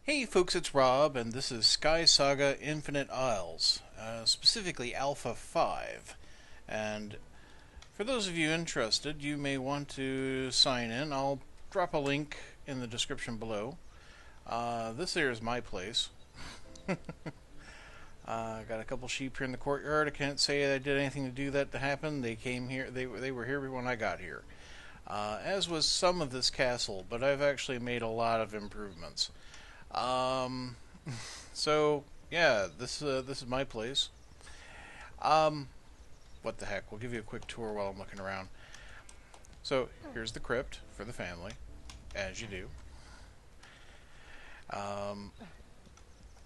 Hey folks, it's Rob, and this is SkySaga Infinite Isles, specifically Alpha 5. And for those of you interested, you may want to sign in. I'll drop a link in the description below. This here is my place. Got a couple sheep here in the courtyard. I can't say I did anything to do that to happen. They came here. They were here when I got here. As was some of this castle, but I've actually made a lot of improvements. Um, so yeah, this is my place. Um, what the heck? We'll give you a quick tour while I'm looking around. So here's the crypt for the family, as you do. Um,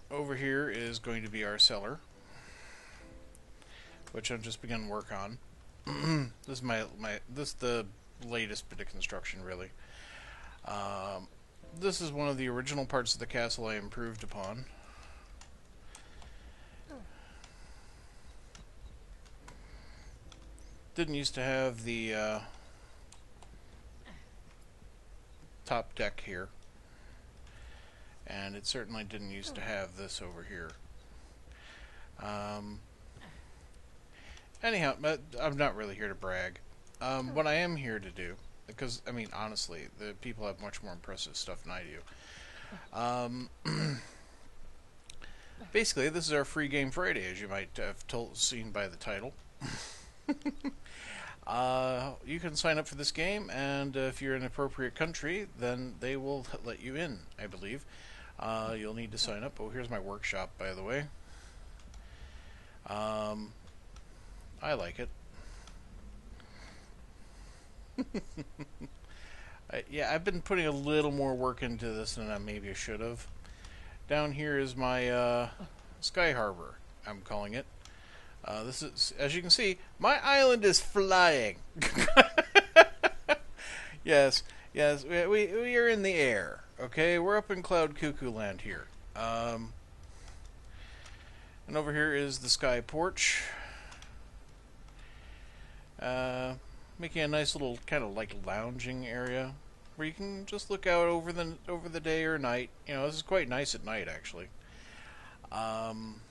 Over here is going to be our cellar, which I've just begun work on. This is this is the latest bit of construction, really. Um, this is one of the original parts of the castle I improved upon. Didn't used to have the top deck here, and it certainly didn't used to have this over here. Um, Anyhow, but I'm not really here to brag. What I am here to do, because I mean honestly, the people have much more impressive stuff than I do. Basically, this is our free game Friday, as you might have seen by the title. You can sign up for this game, and if you're in an appropriate country, then they will let you in, I believe. You'll need to sign up. Oh, here's my workshop, by the way. I like it. Yeah, I've been putting a little more work into this than I maybe should have. Down here is my Sky Harbor, I'm calling it. This is, as you can see, my island is flying. Yes, yes, we are in the air. Okay, we're up in Cloud Cuckoo Land here. And over here is the Sky Porch. Making a nice little kind of like lounging area where you can just look out over the day or night. You know, this is quite nice at night, actually. And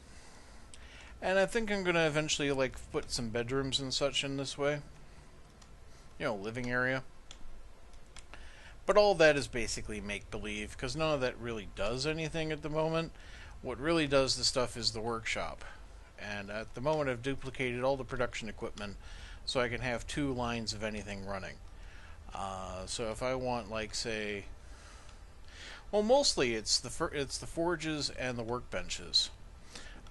I think I'm gonna eventually like put some bedrooms and such in this way. You know, living area. But all that is basically make-believe, because none of that really does anything at the moment. What really does the stuff is the workshop. And at the moment I've duplicated all the production equipment so I can have two lines of anything running. So if I want, like, say... Well, mostly it's the forges and the workbenches.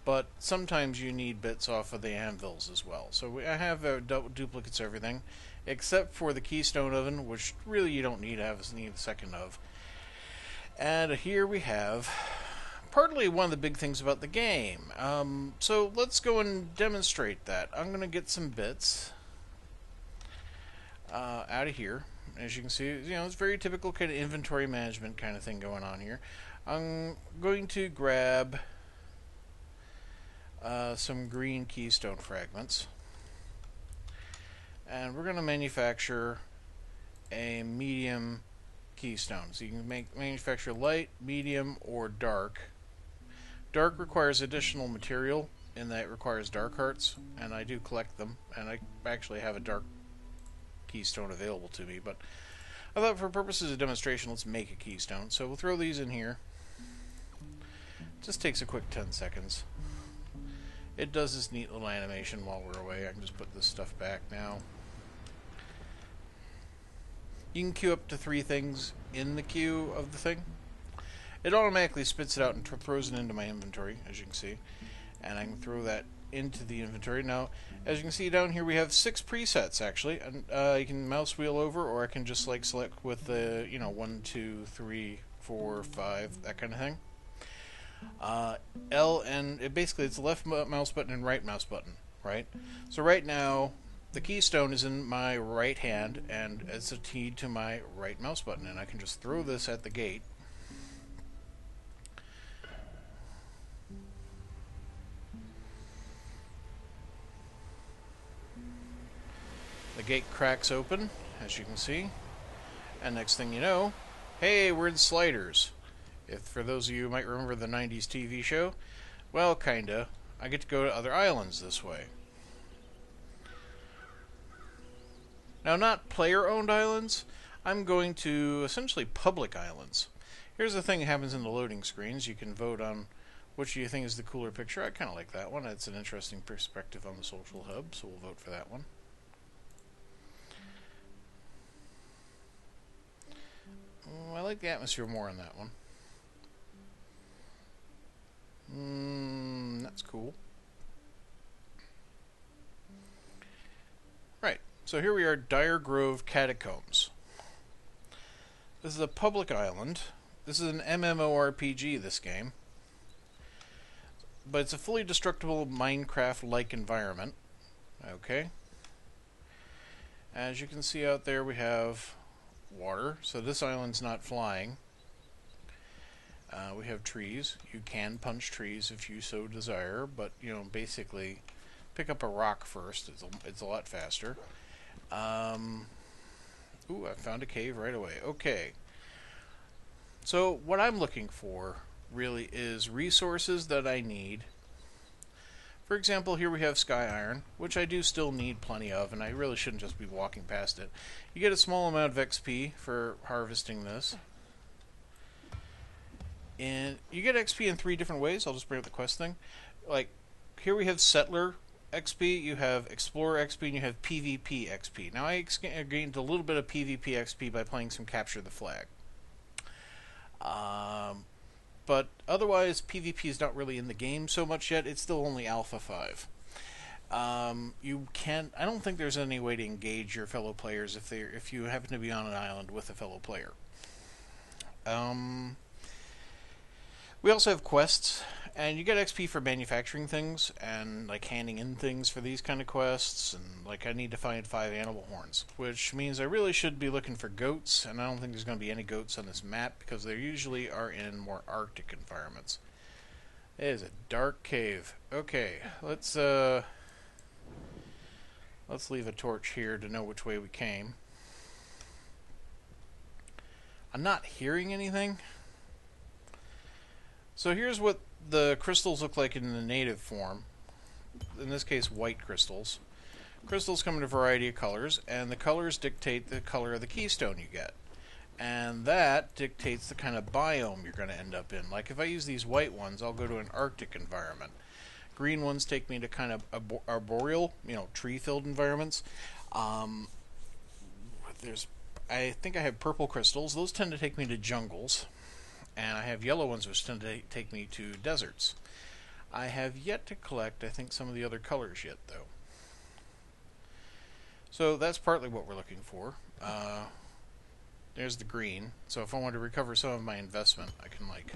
But sometimes you need bits off of the anvils as well. So I have duplicates of everything, except for the keystone oven, which really you don't need a second of. And here we have partly one of the big things about the game. So let's go and demonstrate that. I'm going to get some bits out of here. As you can see, you know, it's very typical kind of inventory management kind of thing going on here. I'm going to grab some green keystone fragments, and we're going to manufacture a medium keystone. So you can manufacture light, medium, or dark. Dark requires additional material, in that it requires dark hearts, and I do collect them, and I actually have a dark keystone available to me, but I thought for purposes of demonstration, let's make a keystone. So we'll throw these in here. Just takes a quick 10 seconds. It does this neat little animation while we're away. I can just put this stuff back now. You can queue up to 3 things in the queue of the thing. It automatically spits it out and throws it into my inventory, as you can see. And I can throw that into the inventory. Now, as you can see down here, we have 6 presets, actually. And you can mouse wheel over, or I can just like select with the, you know, 1, 2, 3, 4, 5, that kind of thing. L and basically it's the left mouse button and right mouse button, right? So right now the keystone is in my right hand and it's keyed to my right mouse button, and I can just throw this at the gate. The gate cracks open, as you can see, and next thing you know, hey, we're in Sliders. If for those of you who might remember the 90s TV show, well, kinda. I get to go to other islands this way. Now, not player-owned islands. I'm going to essentially public islands. Here's the thing that happens in the loading screens. You can vote on which you think is the cooler picture. I kind of like that one. It's an interesting perspective on the social hub, so we'll vote for that one. I like the atmosphere more on that one. That's cool. Right, so here we are, Dire Grove Catacombs. This is a public island. This is an MMORPG, this game. But it's a fully destructible Minecraft-like environment. Okay. As you can see out there, we have water. So this island's not flying. We have trees. You can punch trees if you so desire, but, you know, basically, pick up a rock first. It's a lot faster. Ooh, I found a cave right away. Okay. So what I'm looking for really is resources that I need. For example, here we have sky iron, which I do still need plenty of, and I really shouldn't just be walking past it. You get a small amount of XP for harvesting this. And you get XP in 3 different ways. I'll just bring up the quest thing. Like, here we have Settler XP, you have Explorer XP, and you have PvP XP. Now, I gained a little bit of PvP XP by playing some Capture the Flag. But otherwise, PvP is not really in the game so much yet. It's still only Alpha 5. You can't. I don't think there's any way to engage your fellow players if you happen to be on an island with a fellow player. We also have quests, and you get XP for manufacturing things and like handing in things for these kind of quests. And like I need to find 5 animal horns, which means I really should be looking for goats. And I don't think there's going to be any goats on this map because they usually are in more Arctic environments. It is a dark cave. Okay, let's leave a torch here to know which way we came. I'm not hearing anything. So here's what the crystals look like in the native form. In this case, white crystals. Crystals come in a variety of colors, and the colors dictate the color of the keystone you get. And that dictates the kind of biome you're going to end up in. Like if I use these white ones, I'll go to an Arctic environment. Green ones take me to kind of arboreal, you know, tree-filled environments. I think I have purple crystals. Those tend to take me to jungles. And I have yellow ones which tend to take me to deserts. I have yet to collect, I think, some of the other colors yet, though. So that's partly what we're looking for. There's the green. So if I want to recover some of my investment, I can, like,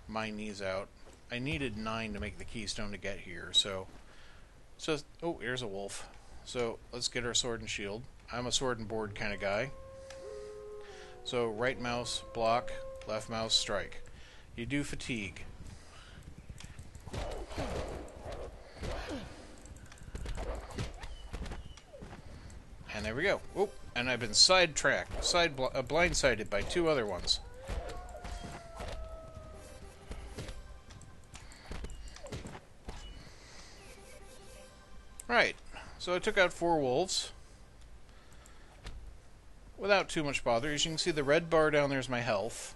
mine these out. I needed 9 to make the keystone to get here, so it's just... Oh, here's a wolf. So let's get our sword and shield. I'm a sword and board kind of guy. So right mouse, block, left mouse, strike. You do fatigue. And there we go. Oh, and I've been sidetracked, blindsided by 2 other ones. Right, so I took out 4 wolves. Without too much bother. As you can see, the red bar down there is my health.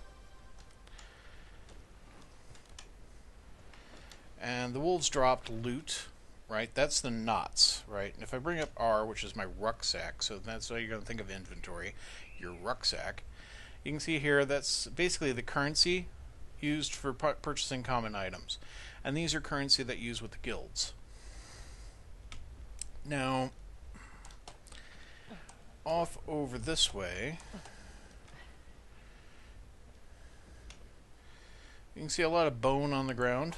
And the wolves dropped loot, right? That's the knots, right? And if I bring up R, which is my rucksack, so that's how you're going to think of inventory, your rucksack. You can see here that's basically the currency used for purchasing common items. And these are currency that you use with the guilds. Now... off over this way, you can see a lot of bone on the ground,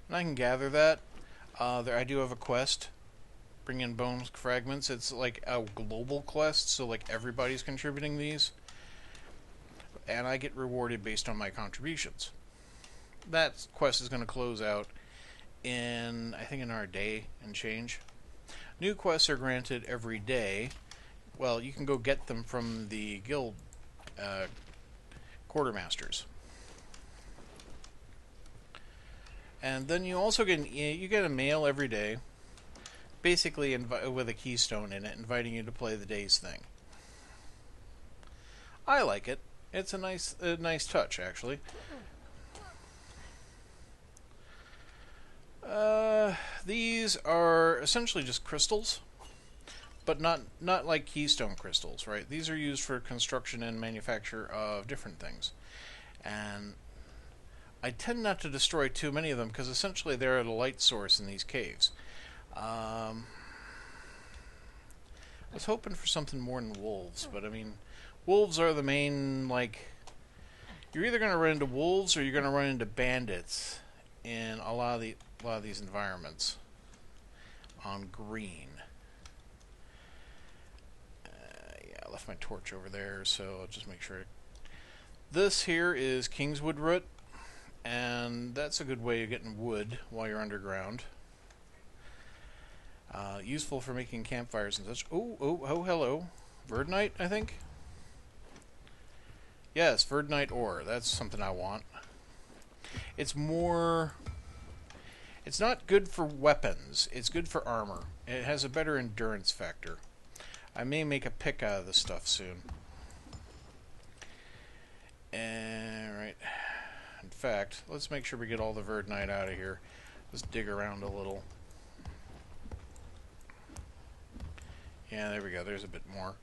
and I can gather that. I do have a quest, bring in bone fragments. It's like a global quest, so like everybody's contributing these, and I get rewarded based on my contributions. That quest is going to close out in, I think, in our day and change. New quests are granted every day. Well, you can go get them from the guild quartermasters. And then you also get a mail every day, basically with a keystone in it, inviting you to play the day's thing. I like it. It's a nice touch, actually. These are essentially just crystals, but not like keystone crystals, right? These are used for construction and manufacture of different things. And I tend not to destroy too many of them because essentially they're at a light source in these caves. I was hoping for something more than wolves, but I mean, wolves are the main, like, you're either going to run into wolves or you're going to run into bandits in a lot of these environments on green. Yeah, I left my torch over there, so I'll just make sure. This here is Kingswood root, and that's a good way of getting wood while you're underground. Useful for making campfires and such. Oh, hello. Verdnite, I think? Yes, Verdnite ore. That's something I want. It's more... It's not good for weapons. It's good for armor. It has a better endurance factor. I may make a pick out of this stuff soon. Alright. In fact, let's make sure we get all the Verdnite out of here. Let's dig around a little. Yeah, there we go. There's a bit more.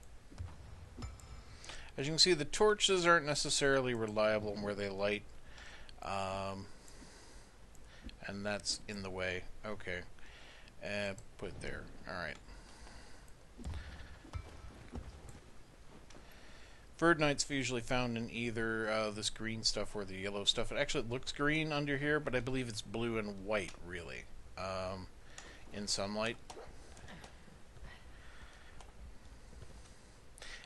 As you can see, the torches aren't necessarily reliable in where they light. And that's in the way. Okay. Put it there. Alright. Verdnite's usually found in either this green stuff or the yellow stuff. It actually looks green under here, but I believe it's blue and white, really, in sunlight.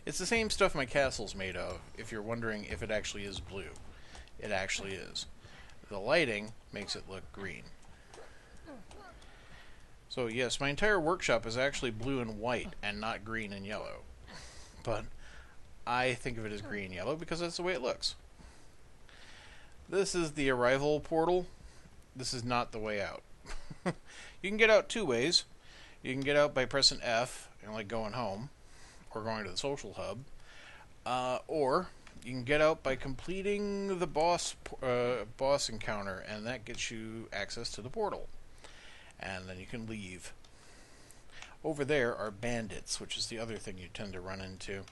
It's the same stuff my castle's made of, if you're wondering if it actually is blue. It actually is. The lighting makes it look green. So yes, my entire workshop is actually blue and white and not green and yellow. But I think of it as green and yellow because that's the way it looks. This is the arrival portal. This is not the way out. You can get out two ways. You can get out by pressing F and like going home or going to the social hub. Or you can get out by completing the boss encounter, and that gets you access to the portal. And then you can leave. Over there are bandits, which is the other thing you tend to run into.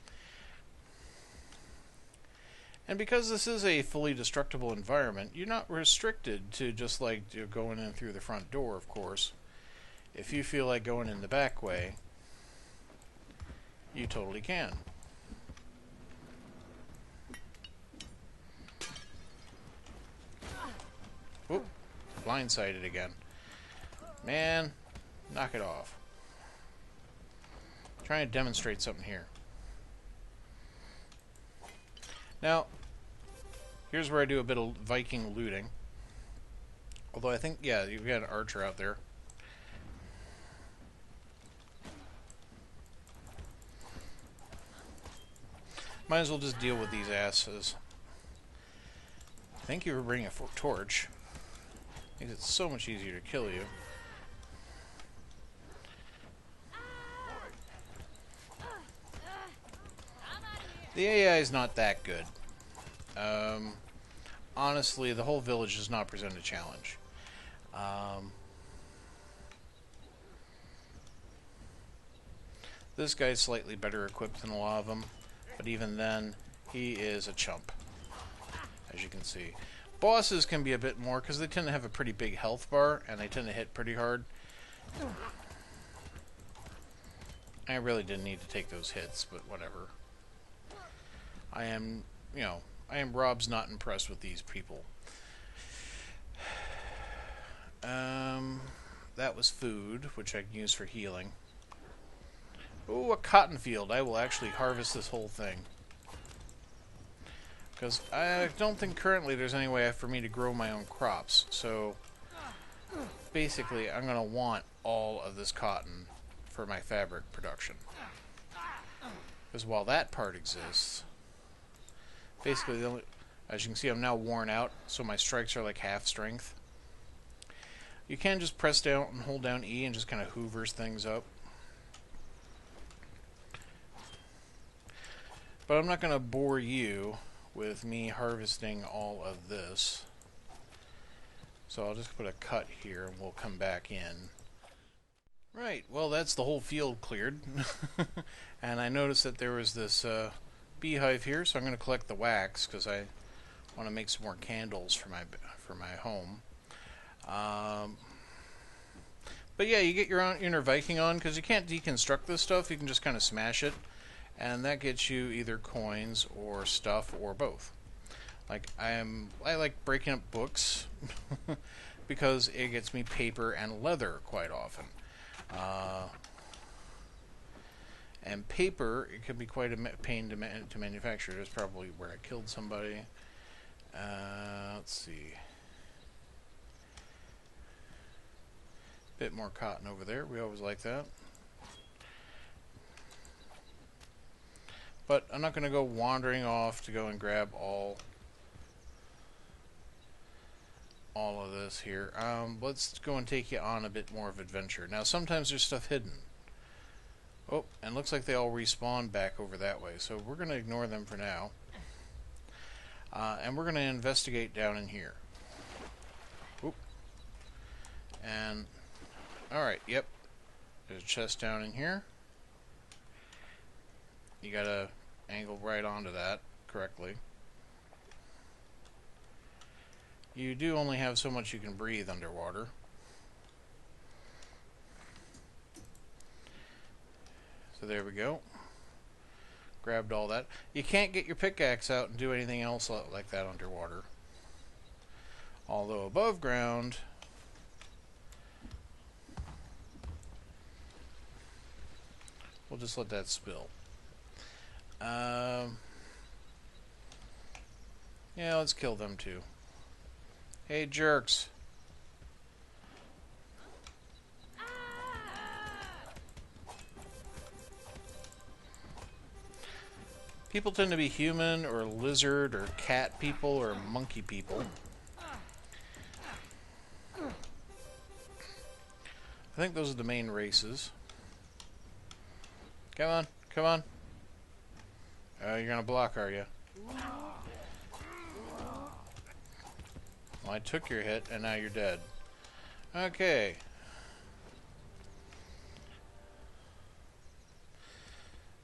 And because this is a fully destructible environment, you're not restricted to just like going in through the front door, of course. If you feel like going in the back way, you totally can. Oop, blindsided again. Man, knock it off. Trying to demonstrate something here. Now, here's where I do a bit of Viking looting. Although I think, yeah, you've got an archer out there. Might as well just deal with these asses. Thank you for bringing a torch. Makes it so much easier to kill you. The AI is not that good. Honestly, the whole village does not present a challenge. This guy's slightly better equipped than a lot of them, but even then, he is a chump, as you can see. Bosses can be a bit more, because they tend to have a pretty big health bar, and they tend to hit pretty hard. I really didn't need to take those hits, but whatever. I am Rob's not impressed with these people. That was food, which I can use for healing. Ooh, a cotton field. I will actually harvest this whole thing. Because I don't think currently there's any way for me to grow my own crops. So, basically, I'm going to want all of this cotton for my fabric production. Because while that part exists, Basically, the only, as you can see, I'm now worn out, so my strikes are like half strength. You can just press down and hold down E and just kind of hoovers things up. But I'm not going to bore you with me harvesting all of this. So I'll just put a cut here and we'll come back in. Right, well that's the whole field cleared. And I noticed that there was this beehive here, so I'm going to collect the wax because I want to make some more candles for my home. But yeah, you get your inner Viking on because you can't deconstruct this stuff. You can just kind of smash it, and that gets you either coins or stuff or both. Like I like breaking up books because it gets me paper and leather quite often. And paper, it can be quite a pain to manufacture. That's probably where I killed somebody. Let's see. Bit more cotton over there. We always like that. But I'm not going to go wandering off to go and grab all of this here. Let's go and take you on a bit more of adventure. Now, sometimes there's stuff hidden. Oh, and looks like they all respawn back over that way. So we're going to ignore them for now. And we're going to investigate down in here. Oop. And, alright, yep. There's a chest down in here. You got to angle right onto that correctly. You do only have so much you can breathe underwater. So there we go. Grabbed all that. You can't get your pickaxe out and do anything else like that underwater. Although above ground, we'll just let that spill. Yeah, let's kill them too. Hey, jerks. People tend to be human or lizard or cat people or monkey people. I think those are the main races. Come on, come on. You're gonna block, are you? Well, I took your hit, and now you're dead. Okay.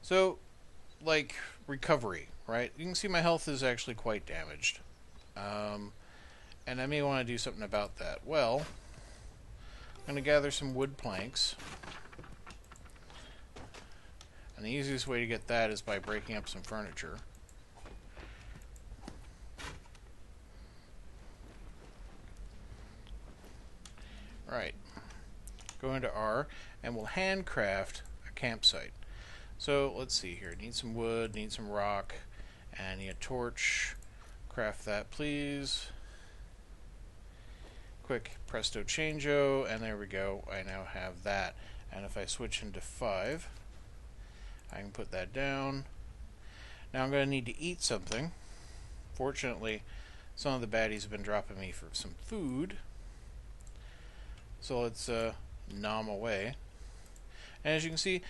So, like, recovery, right? You can see my health is actually quite damaged. And I may want to do something about that. Well, I'm going to gather some wood planks. And the easiest way to get that is by breaking up some furniture. Right. Go into R, and we'll handcraft a campsite. So, let's see here. Need some wood, need some rock, and need a torch. Craft that, please. Quick presto changeo, and there we go. I now have that. And if I switch into 5, I can put that down. Now I'm going to need to eat something. Fortunately, some of the baddies have been dropping me for some food. So let's nom away. And as you can see,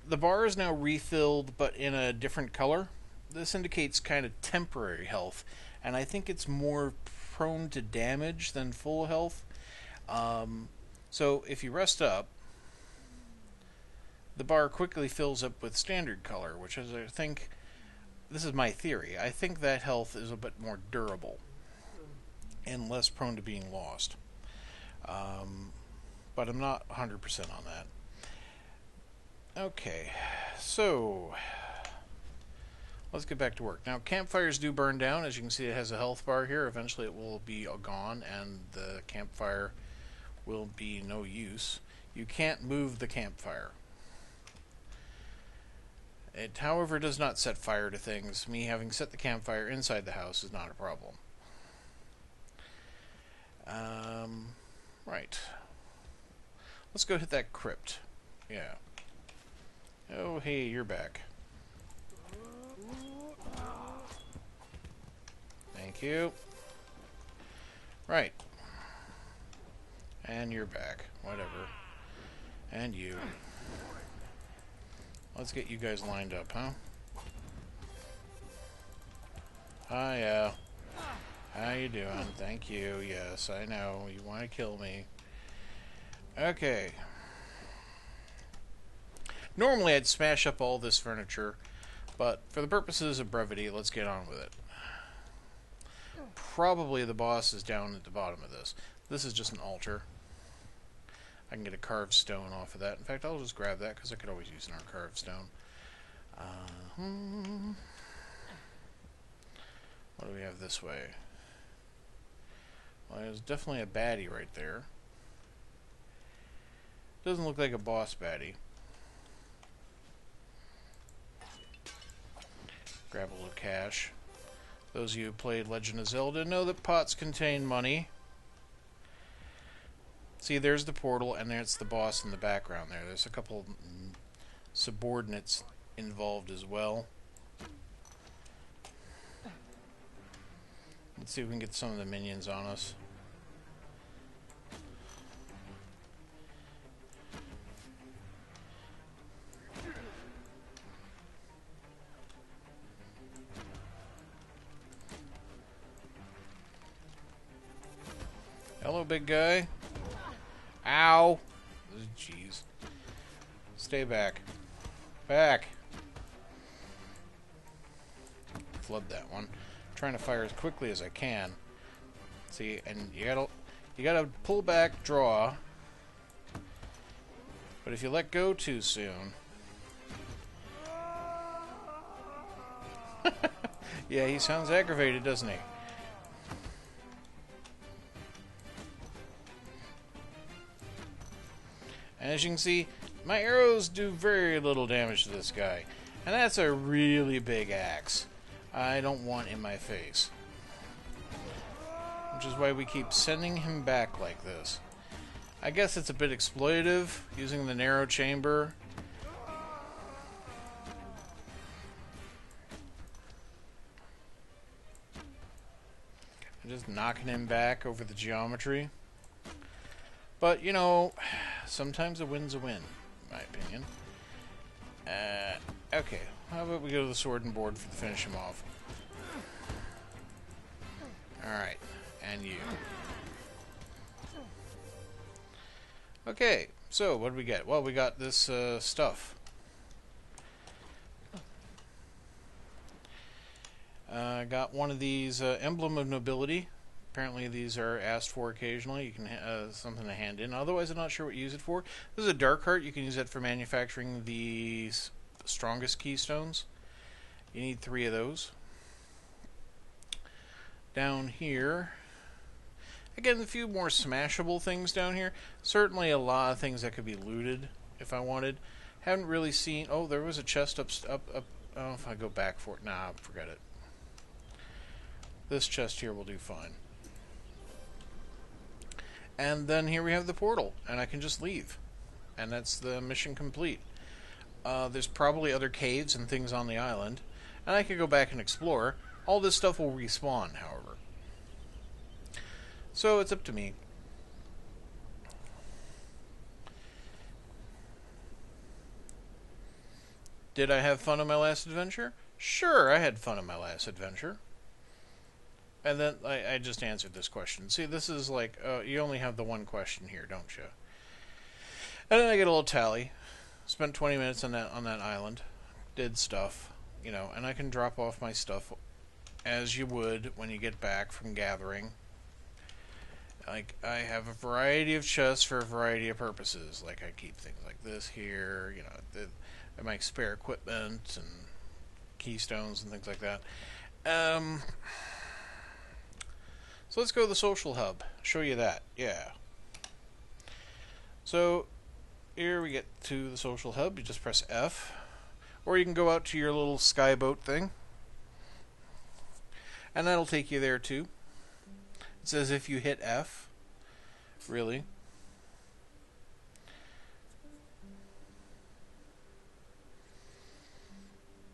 the bar is now refilled, but in a different color. This indicates kind of temporary health, and I think it's more prone to damage than full health. So if you rest up, the bar quickly fills up with standard color, which is, I think, this is my theory, I think that health is a bit more durable and less prone to being lost. But I'm not 100% on that. Okay, so let's get back to work. Now, campfires do burn down. As you can see, it has a health bar here. Eventually it will be gone, and the campfire will be no use. You can't move the campfire. It, however, does not set fire to things. Me having set the campfire inside the house is not a problem. Right. Let's go hit that crypt. Yeah. Oh, hey, you're back. Thank you. Right. And you're back. Whatever. And you. Let's get you guys lined up, huh? Hiya. How you doing? Thank you. Yes, I know. You want to kill me. Okay. Normally I'd smash up all this furniture, but for the purposes of brevity, let's get on with it. Probably the boss is down at the bottom of this. This is just an altar. I can get a carved stone off of that. In fact, I'll just grab that because I could always use an carved stone. What do we have this way? Well, there's definitely a baddie right there. Doesn't look like a boss baddie. Grab a little cash. Those of you who played Legend of Zelda know that pots contain money. See, there's the portal, and there's the boss in the background there. There's a couple subordinates involved as well. Let's see if we can get some of the minions on us. Hello, big guy. Ow! Jeez. Stay back. Back! Flood that one. I'm trying to fire as quickly as I can. See, and you gotta pull back, draw. But if you let go too soon... Yeah, he sounds aggravated, doesn't he? And as you can see, my arrows do very little damage to this guy. And that's a really big axe. I don't want in my face. Which is why we keep sending him back like this. I guess it's a bit exploitative, using the narrow chamber. And just knocking him back over the geometry. But, you know, sometimes a win's a win, in my opinion. Okay, how about we go to the sword and board to finish him off. Alright, and you. Okay, so what do we get? Well, we got this stuff. Got one of these Emblem of Nobility. Apparently these are asked for occasionally. You can something to hand in. Otherwise, I'm not sure what you use it for. This is a dark heart. You can use it for manufacturing the strongest keystones. You need 3 of those. Down here, again, a few more smashable things down here. Certainly a lot of things that could be looted if I wanted. Haven't really seen... Oh, there was a chest up. Oh, if I go back for it. Nah, forget it. This chest here will do fine. And then here we have the portal, and I can just leave. And that's the mission complete. There's probably other caves and things on the island, and I could go back and explore. All this stuff will respawn, however. So it's up to me. Did I have fun on my last adventure? Sure, I had fun on my last adventure. And then I just answered this question. See, this is like, you only have the one question here, don't you? And then I get a little tally. Spent 20 minutes on that island. Did stuff, you know, and I can drop off my stuff as you would when you get back from gathering. Like, I have a variety of chests for a variety of purposes. Like, I keep things like this here, you know, my spare equipment and keystones and things like that. So let's go to the social hub. Show you that. Yeah. So here we get to the social hub. You just press F. Or you can go out to your little skyboat thing. And that'll take you there too. It says if you hit F. Really.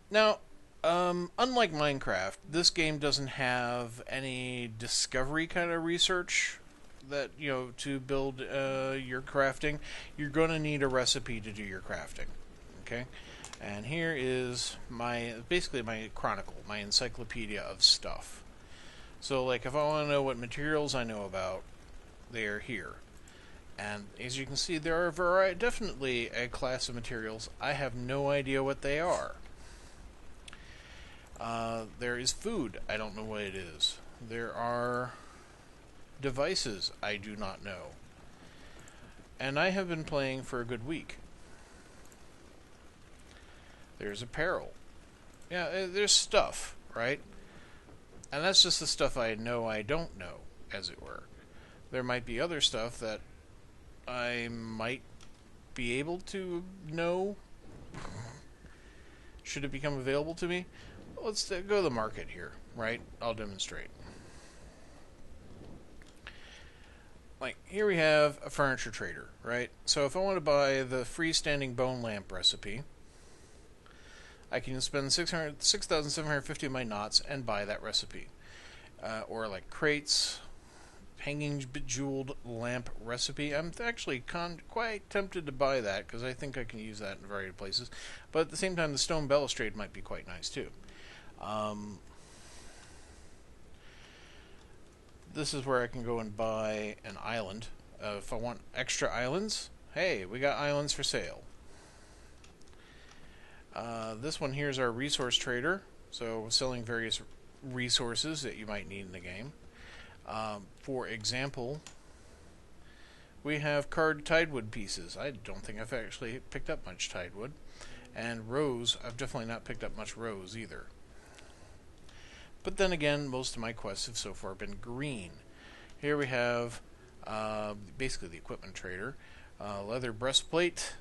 Now, Unlike Minecraft, this game doesn't have any discovery kind of research that, you know, to build your crafting. You're going to need a recipe to do your crafting. Okay? And here is basically my chronicle, my encyclopedia of stuff. So, like, if I want to know what materials I know about, they are here. And as you can see, there are definitely a class of materials. I have no idea what they are. There is food. I don't know what it is. There are devices. I do not know. And I have been playing for a good week. There's apparel. Yeah, there's stuff, right? And that's just the stuff I know I don't know, as it were. There might be other stuff that I might be able to know should it become available to me. Let's go to the market here, right? I'll demonstrate. Like, here we have a furniture trader, right? So if I want to buy the freestanding bone lamp recipe, I can spend 6,750 of my knots and buy that recipe. Or like crates, hanging bejeweled lamp recipe. I'm actually quite tempted to buy that because I think I can use that in various places. But at the same time, the stone balustrade might be quite nice too. This is where I can go and buy an island. If I want extra islands, hey, we got islands for sale. This one here is our resource trader, so selling various resources that you might need in the game. For example, we have carved tidewood pieces. I don't think I've actually picked up much tidewood. And rose, I've definitely not picked up much rose either. But then again, most of my quests have so far been green. Here we have basically the equipment trader. Leather breastplate,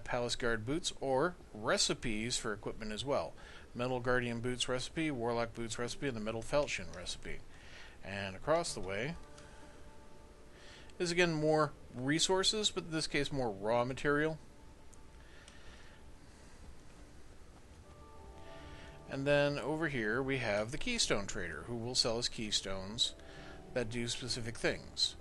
palace guard boots, or recipes for equipment as well. Metal guardian boots recipe, warlock boots recipe, and the metal falchion recipe. And across the way is again more resources, but in this case more raw material. And then over here we have the keystone trader, who will sell us keystones that do specific things.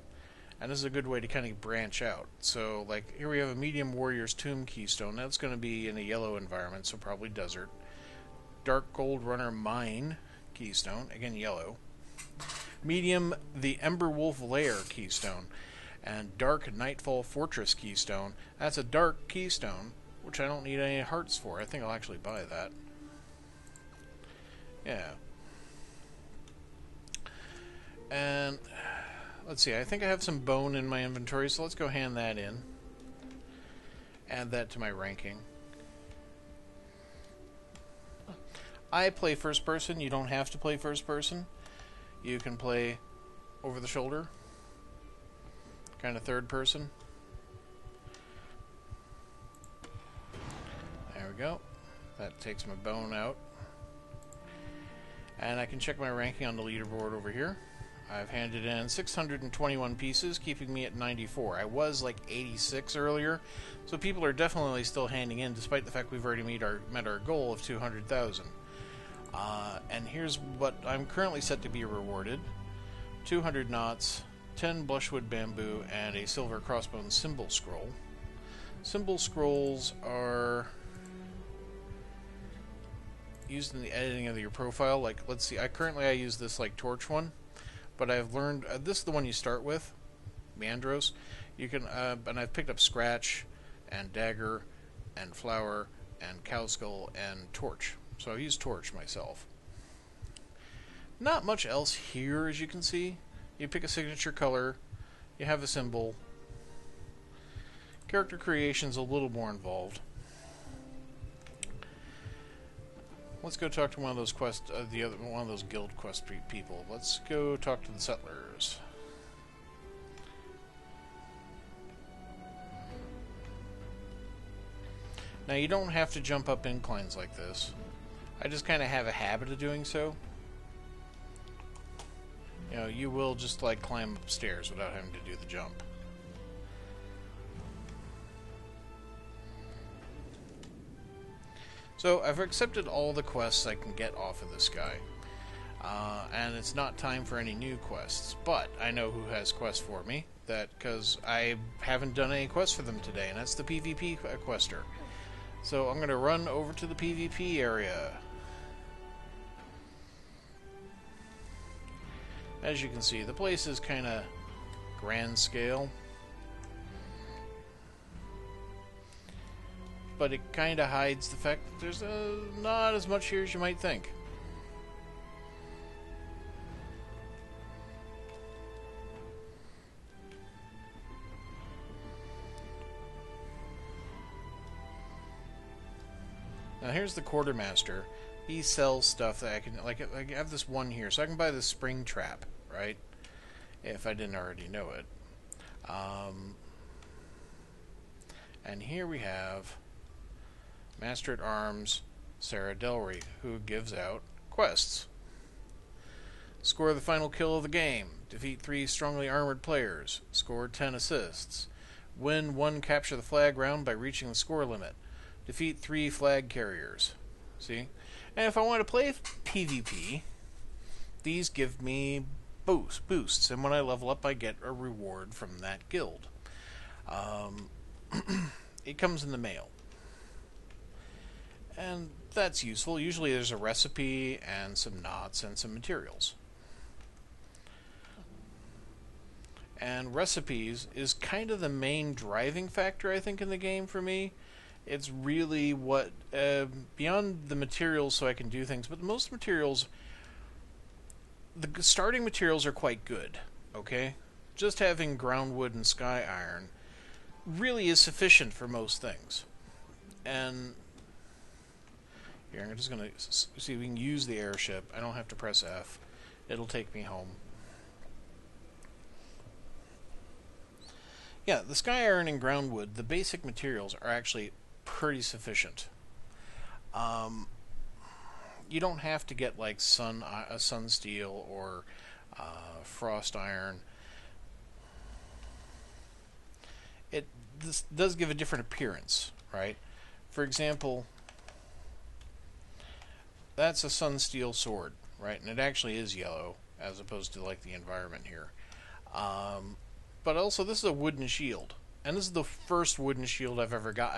And this is a good way to kind of branch out. So, like, here we have a medium warrior's tomb keystone. That's going to be in a yellow environment, so probably desert. Dark gold runner mine keystone, again yellow. Medium, the Ember Wolf Lair keystone. And dark Nightfall Fortress keystone. That's a dark keystone, which I don't need any hearts for. I think I'll actually buy that. Yeah. And let's see, I think I have some bone in my inventory, so let's go hand that in. Add that to my ranking. I play first person. You don't have to play first person. You can play over the shoulder, kind of third person. There we go. That takes my bone out. And I can check my ranking on the leaderboard over here. I've handed in 621 pieces, keeping me at 94. I was like 86 earlier, so people are definitely still handing in, despite the fact we've already met our goal of 200,000. And here's what I'm currently set to be rewarded: 200 knots, 10 blushwood bamboo, and a silver crossbone symbol scroll. Symbol scrolls are used in the editing of your profile. Like, let's see, I use this like torch one, but I've learned this is the one you start with, Meandros. You can and I've picked up scratch and dagger and flower and cow skull and torch. So I've used torch myself. Not much else here, as you can see. You pick a signature color, you have a symbol. Character creation's a little more involved. Let's go talk to one of those one of those guild quest people. Let's go talk to the settlers. Now, you don't have to jump up inclines like this. I just kind of have a habit of doing so. You know, you will just like climb upstairs without having to do the jump. So So I've accepted all the quests I can get off of this guy. And it's not time for any new quests, but I know who has quests for me, because I haven't done any quests for them today, and that's the PvP quester. So I'm going to run over to the PvP area. As you can see, the place is kind of grand scale, but it kind of hides the fact that there's not as much here as you might think. Now here's the quartermaster. He sells stuff that I can, like I have this one here, so I can buy this spring trap, right? If I didn't already know it. And here we have Master at Arms Sarah Delry, who gives out quests. Score the final kill of the game. Defeat 3 strongly armored players. Score 10 assists. Win 1 capture the flag round by reaching the score limit. Defeat 3 flag carriers. See? And if I want to play PvP, these give me boosts. And when I level up, I get a reward from that guild. It comes in the mail. And that's useful. Usually there's a recipe and some knots and some materials. And recipes is kind of the main driving factor, I think, in the game for me. It's really what, beyond the materials so I can do things, but most materials, the starting materials are quite good, okay? Just having groundwood and sky iron really is sufficient for most things. And here, I'm just going to see if we can use the airship. I don't have to press F. It'll take me home. Yeah, the sky iron and groundwood, the basic materials are actually pretty sufficient. You don't have to get like sun steel or frost iron. This does give a different appearance, right? For example, that's a sun steel sword, right? And it actually is yellow as opposed to like the environment here. But also, this is a wooden shield. And this is the first wooden shield I've ever got.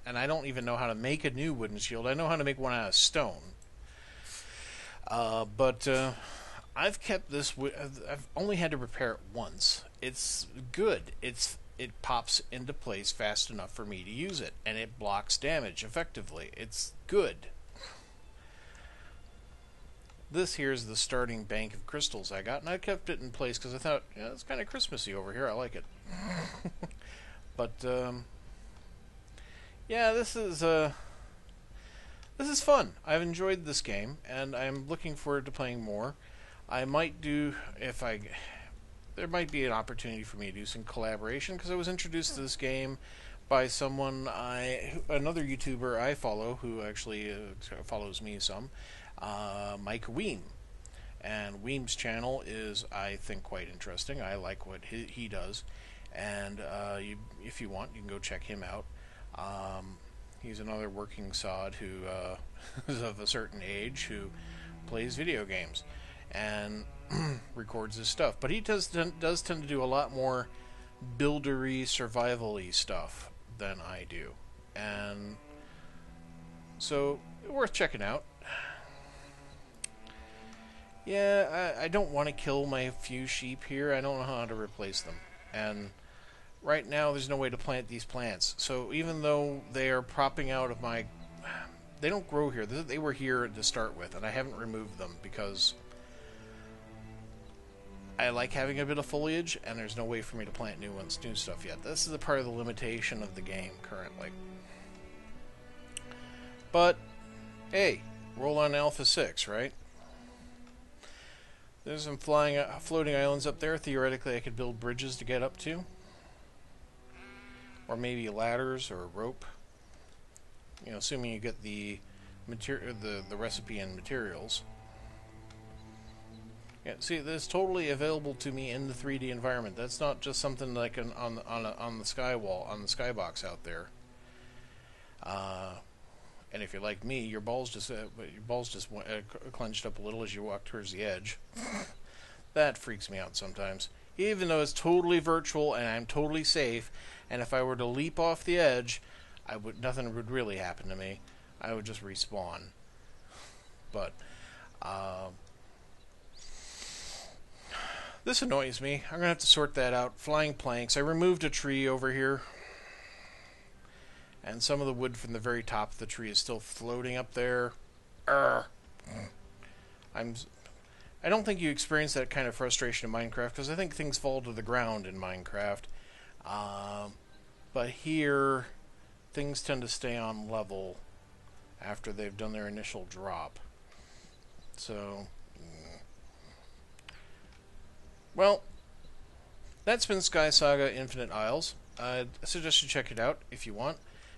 And I don't even know how to make a new wooden shield. I know how to make one out of stone. But I've kept this. I've only had to repair it once. It's good. It pops into place fast enough for me to use it, and it blocks damage effectively. It's good. This here is the starting bank of crystals I got, and I kept it in place because I thought, yeah, it's kind of Christmassy over here. I like it. But yeah, this is fun. I've enjoyed this game, and I'm looking forward to playing more. I might do, there might be an opportunity for me to do some collaboration, because I was introduced to this game by someone another YouTuber I follow, who actually follows me some, Mike Weem. And Weem's channel is, I think, quite interesting. I like what he does. And if you want, you can go check him out. He's another working sod who is of a certain age, who plays video games and records his stuff. But he does tend to do a lot more buildery, survival-y stuff than I do. And so, worth checking out. Yeah, I don't want to kill my few sheep here. I don't know how to replace them. And right now, there's no way to plant these plants. So even though they are propping out of my... They don't grow here. They were here to start with, and I haven't removed them because I like having a bit of foliage, and there's no way for me to plant new stuff yet. This is a part of the limitation of the game currently. But, hey, roll on Alpha 6, right? There's some floating islands up there. Theoretically, I could build bridges to get up to. Or maybe ladders or a rope. You know, assuming you get the recipe and materials. Yeah, see, this is totally available to me in the 3D environment. That's not just something like on the sky wall, on the skybox out there. And if you're like me, your balls just clenched up a little as you walk towards the edge. That freaks me out sometimes. Even though it's totally virtual and I'm totally safe, and if I were to leap off the edge, nothing would really happen to me. I would just respawn. But this annoys me. I'm gonna have to sort that out. Flying planks. I removed a tree over here, and some of the wood from the very top of the tree is still floating up there. I don't think you experience that kind of frustration in Minecraft, because I think things fall to the ground in Minecraft. But here, things tend to stay on level after they've done their initial drop. So, well, that's been SkySaga Infinite Isles. I suggest you check it out if you want.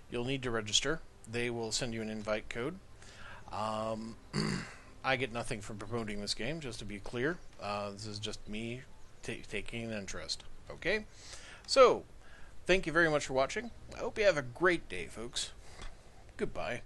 You'll need to register. They will send you an invite code. I get nothing from promoting this game, just to be clear. This is just me taking an interest. Okay? So, thank you very much for watching. I hope you have a great day, folks. Goodbye.